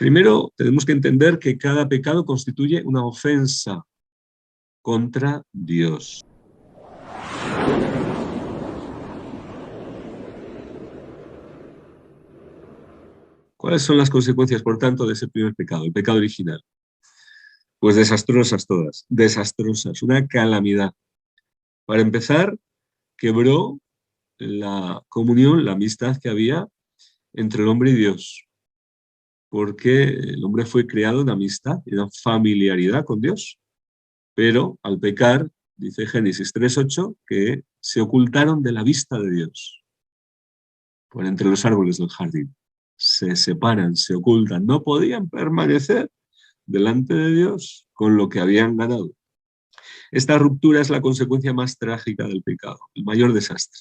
Primero, tenemos que entender que cada pecado constituye una ofensa contra Dios. ¿Cuáles son las consecuencias, por tanto, de ese primer pecado, el pecado original? Pues desastrosas todas, desastrosas, una calamidad. Para empezar, quebró la comunión, la amistad que había entre el hombre y Dios, porque el hombre fue creado en amistad, en familiaridad con Dios, pero al pecar, dice Génesis 3:8, que se ocultaron de la vista de Dios, por entre los árboles del jardín. Se separan, se ocultan, no podían permanecer delante de Dios con lo que habían ganado. Esta ruptura es la consecuencia más trágica del pecado, el mayor desastre,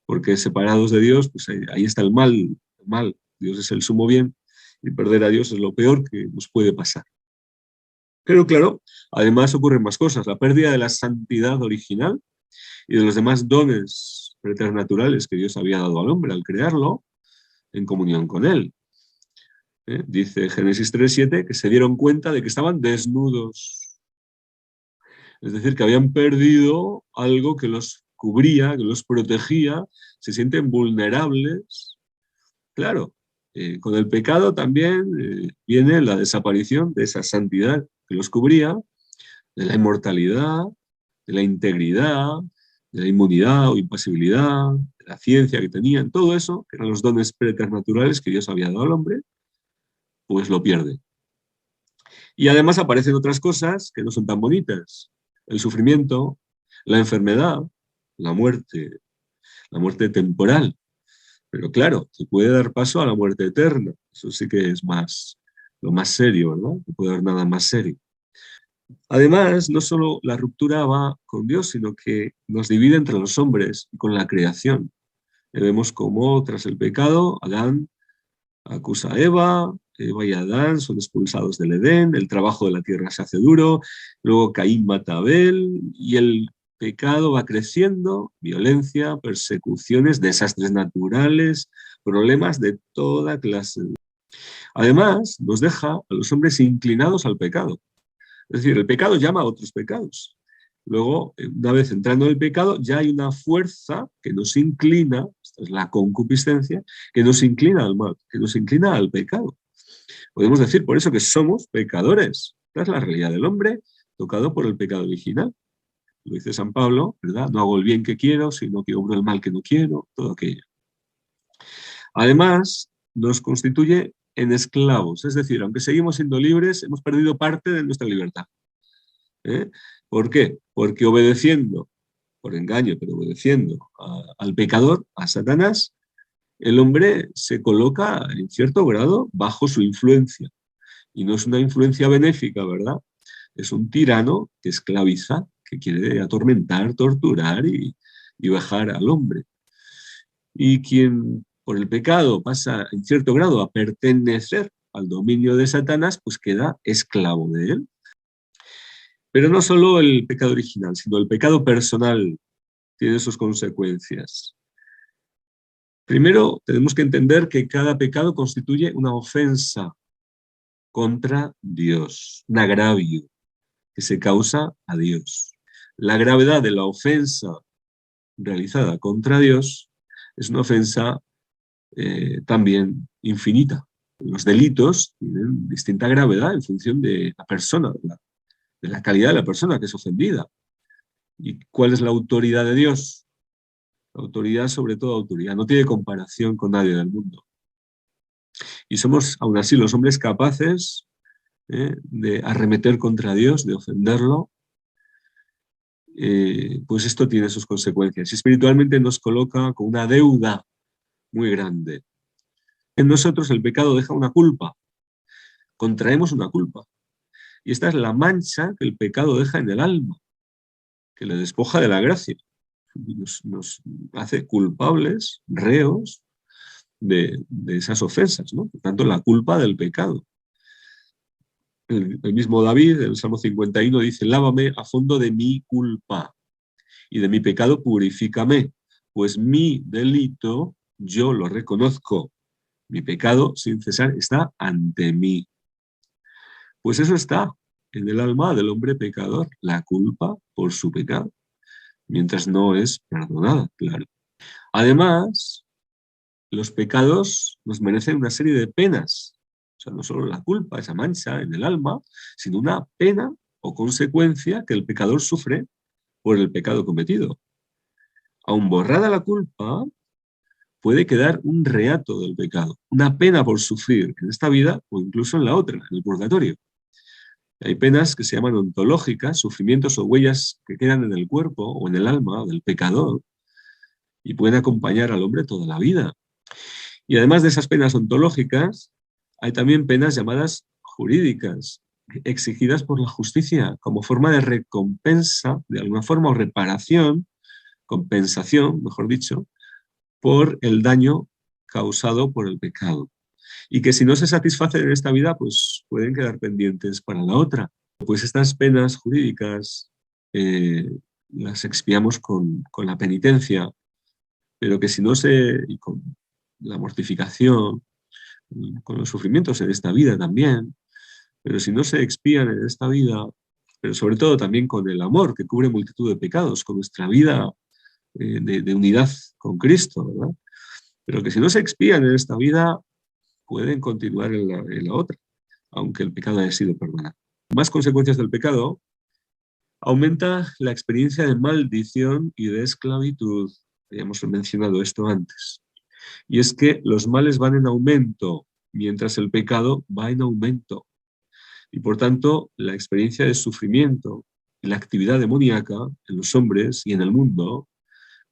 porque separados de Dios, pues ahí está el mal, el mal. Dios es el sumo bien, y perder a Dios es lo peor que nos puede pasar. Pero claro, además ocurren más cosas, la pérdida de la santidad original y de los demás dones preternaturales que Dios había dado al hombre al crearlo en comunión con él. Dice Génesis 3:7 que se dieron cuenta de que estaban desnudos. Es decir, que habían perdido algo que los cubría, que los protegía, se sienten vulnerables. Claro, con el pecado también viene la desaparición de esa santidad que los cubría, de la inmortalidad, de la integridad, de la inmunidad o impasibilidad, de la ciencia que tenían, todo eso, que eran los dones preternaturales que Dios había dado al hombre, pues lo pierde. Y además aparecen otras cosas que no son tan bonitas. El sufrimiento, la enfermedad, la muerte temporal. Pero claro, se puede dar paso a la muerte eterna. Eso sí que es lo más serio, ¿verdad? No puede haber nada más serio. Además, no solo la ruptura va con Dios, sino que nos divide entre los hombres y con la creación. Vemos cómo tras el pecado, Adán acusa a Eva y Adán son expulsados del Edén, el trabajo de la tierra se hace duro, luego Caín mata a Abel y el pecado va creciendo, violencia, persecuciones, desastres naturales, problemas de toda clase. Además, nos deja a los hombres inclinados al pecado. Es decir, el pecado llama a otros pecados. Luego, una vez entrando en el pecado, ya hay una fuerza que nos inclina, esta es la concupiscencia, que nos inclina al mal, que nos inclina al pecado. Podemos decir por eso que somos pecadores. Esta es la realidad del hombre tocado por el pecado original. Lo dice San Pablo, ¿verdad? No hago el bien que quiero, sino que obro el mal que no quiero, todo aquello. Además, nos constituye en esclavos, es decir, aunque seguimos siendo libres, hemos perdido parte de nuestra libertad. ¿Por qué? Porque obedeciendo, por engaño, pero obedeciendo al pecador, a Satanás, el hombre se coloca en cierto grado bajo su influencia. Y no es una influencia benéfica, ¿verdad? Es un tirano que esclaviza, que quiere atormentar, torturar y vejar al hombre. Y quien por el pecado pasa en cierto grado a pertenecer al dominio de Satanás, pues queda esclavo de él. Pero no solo el pecado original, sino el pecado personal tiene sus consecuencias. Primero, tenemos que entender que cada pecado constituye una ofensa contra Dios, un agravio que se causa a Dios. La gravedad de la ofensa realizada contra Dios es una ofensa también infinita. Los delitos tienen distinta gravedad en función de la persona, de la calidad de la persona que es ofendida. ¿Y cuál es la autoridad de Dios? La autoridad sobre toda autoridad, no tiene comparación con nadie del mundo. Y somos, aún así, los hombres capaces de arremeter contra Dios, de ofenderlo, pues esto tiene sus consecuencias. Y espiritualmente nos coloca con una deuda muy grande. En nosotros el pecado deja una culpa, contraemos una culpa. Y esta es la mancha que el pecado deja en el alma, que le despoja de la gracia. Nos hace culpables, reos de esas ofensas, ¿no? Por tanto, la culpa del pecado. El mismo David, en el Salmo 51, dice: lávame a fondo de mi culpa y de mi pecado purifícame, pues mi delito yo lo reconozco, Mi pecado sin cesar está ante mí. Pues eso está en el alma del hombre pecador, la culpa por su pecado, mientras no es perdonada, claro. Además, los pecados nos merecen una serie de penas. O sea, no solo la culpa, esa mancha en el alma, sino una pena o consecuencia que el pecador sufre por el pecado cometido. Aun borrada la culpa, puede quedar un reato del pecado, una pena por sufrir en esta vida o incluso en la otra, en el purgatorio. Hay penas que se llaman ontológicas, sufrimientos o huellas que quedan en el cuerpo o en el alma del pecador y pueden acompañar al hombre toda la vida. Y además de esas penas ontológicas, hay también penas llamadas jurídicas, exigidas por la justicia como forma de recompensa, de alguna forma, o reparación, compensación, mejor dicho, por el daño causado por el pecado. Y que si no se satisfacen en esta vida, pues pueden quedar pendientes para la otra. Pues estas penas jurídicas las expiamos con la penitencia, pero que si no y con la mortificación, con los sufrimientos en esta vida también, pero si no se expían en esta vida, pero sobre todo también con el amor que cubre multitud de pecados, con nuestra vida de unidad con Cristo, ¿verdad? Pero que si no se expían en esta vida, pueden continuar en la otra, aunque el pecado haya sido perdonado. Más consecuencias del pecado: aumenta la experiencia de maldición y de esclavitud. Habíamos mencionado esto antes. Y es que los males van en aumento, mientras el pecado va en aumento. Y por tanto, la experiencia de sufrimiento y la actividad demoníaca en los hombres y en el mundo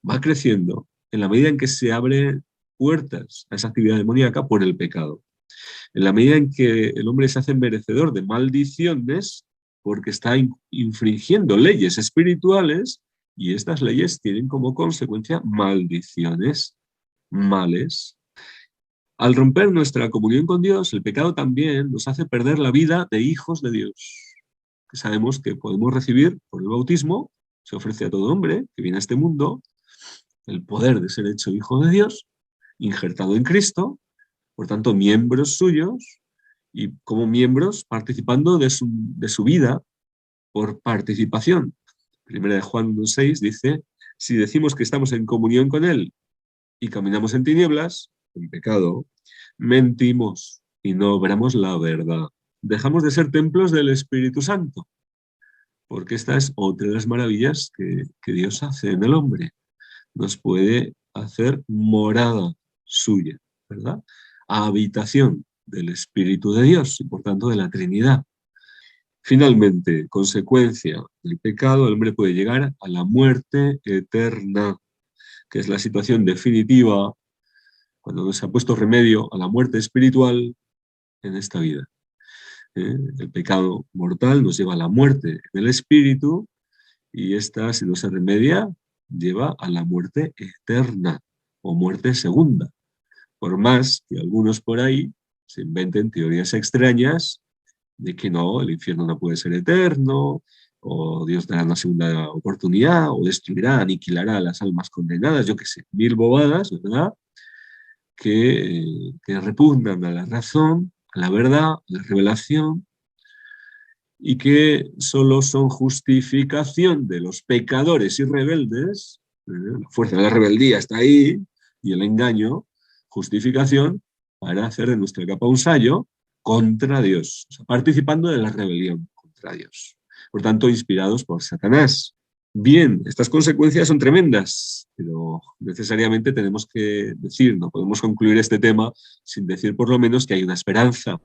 va creciendo en la medida en que se abren puertas a esa actividad demoníaca por el pecado. En la medida en que el hombre se hace merecedor de maldiciones porque está infringiendo leyes espirituales, y estas leyes tienen como consecuencia maldiciones, males. Al romper nuestra comunión con Dios, el pecado también nos hace perder la vida de hijos de Dios, que sabemos que podemos recibir por el bautismo. Se ofrece a todo hombre que viene a este mundo el poder de ser hecho hijo de Dios, injertado en Cristo, por tanto miembros suyos, y como miembros participando de su vida por participación. Primera de Juan 1:6 dice: si decimos que estamos en comunión con Él y caminamos en tinieblas, en pecado, mentimos y no obramos la verdad. Dejamos de ser templos del Espíritu Santo, porque esta es otra de las maravillas que Dios hace en el hombre. Nos puede hacer morada suya, ¿verdad? Habitación del Espíritu de Dios y por tanto de la Trinidad. Finalmente, consecuencia del pecado, el hombre puede llegar a la muerte eterna, que es la situación definitiva cuando no se ha puesto remedio a la muerte espiritual en esta vida. El pecado mortal nos lleva a la muerte del espíritu, y esta, si no se remedia, lleva a la muerte eterna o muerte segunda. Por más que algunos por ahí se inventen teorías extrañas de que no, el infierno no puede ser eterno, o Dios dará una segunda oportunidad, o destruirá, aniquilará a las almas condenadas, yo qué sé, mil bobadas, ¿verdad? Que repugnan a la razón, a la verdad, a la revelación, y que solo son justificación de los pecadores y rebeldes. La fuerza de la rebeldía está ahí, y el engaño, justificación para hacer de nuestra capa un sayo contra Dios, o sea, participando de la rebelión contra Dios. Por tanto, inspirados por Satanás. Bien, estas consecuencias son tremendas, pero necesariamente tenemos que decir, no podemos concluir este tema sin decir por lo menos que hay una esperanza.